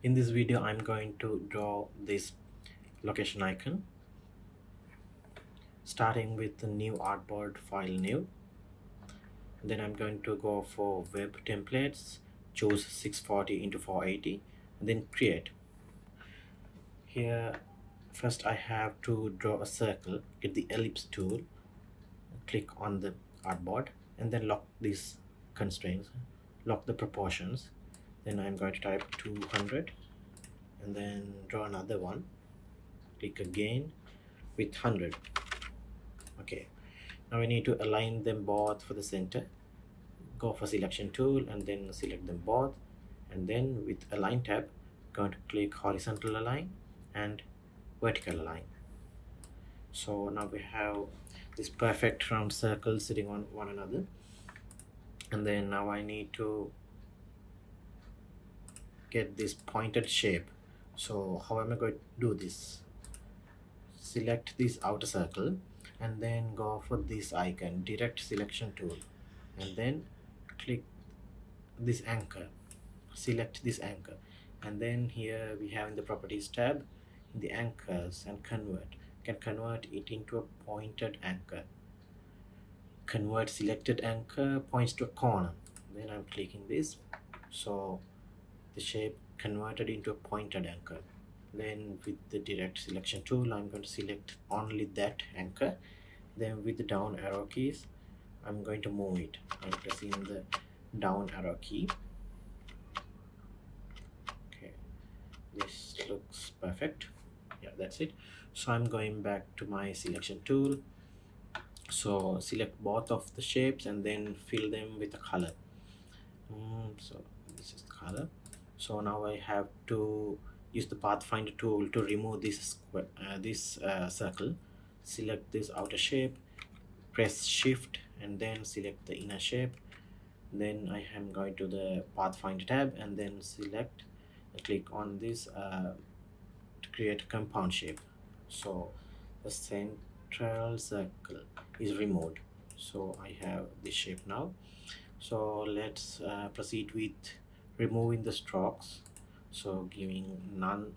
In this video, I'm going to draw this location icon, starting with the new artboard file new. Then I'm going to go for web templates, choose 640 into 480, and then create. Here, first I have to draw a circle. Get the ellipse tool, click on the artboard, and then lock these constraints, lock the proportions. Then I'm going to type 200 and then draw another one, click again with 100. Okay, now we need to align them both for the center. Go for selection tool and then select them both, and then with align tab, going to click horizontal align and vertical align. So now we have this perfect round circle sitting on one another. And then now I need to get this pointed shape. So how am I going to do this? Select this outer circle and then go for this icon, direct selection tool, and then click this anchor, select this anchor, and then here we have in the properties tab, in the anchors, and can convert it into a pointed anchor. Convert selected anchor points to a corner. Then I'm clicking this, so the shape converted into a pointed anchor. Then with the direct selection tool, I'm going to select only that anchor. Then with the down arrow keys, I'm going to move it. I'm pressing the down arrow key. Okay, this looks perfect. Yeah, that's it. So I'm going back to my selection tool. So select both of the shapes and then fill them with a color. So this is the color. So now I have to use the pathfinder tool to remove this circle. Select this outer shape, press shift, and then select the inner shape. Then I am going to the pathfinder tab and then select and click on this to create a compound shape. So the central circle is removed, so I have this shape now. So let's proceed with removing the strokes, so giving none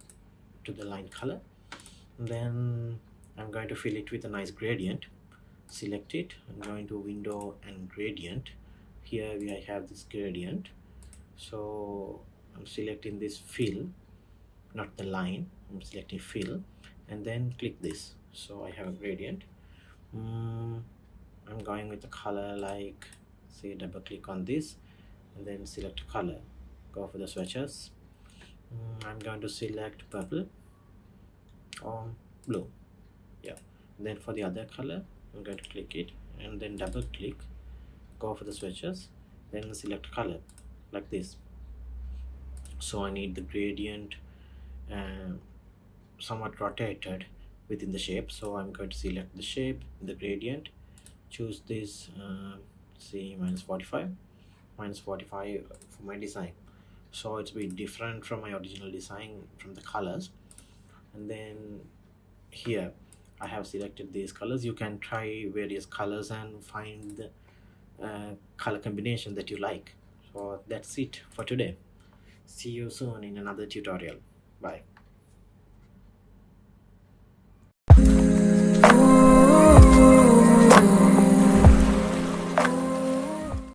to the line color. Then I'm going to fill it with a nice gradient. Select it. I'm going to window and gradient. Here I have this gradient, so I'm selecting this fill, not the line. I'm selecting fill and then click this, so I have a gradient. I'm going with the color, like say double click on this and then select color, go for the swatches. I'm going to select purple or blue. Yeah, and then for the other color I'm going to click it and then double click, go for the swatches, then select color like this. So I need the gradient somewhat rotated within the shape, so I'm going to select the shape, the gradient, choose this say -45 for my design, so it's a bit different from my original design from the colors. And then here I have selected these colors. You can try various colors and find the color combination that you like. So that's it for today. See you soon in another tutorial. Bye.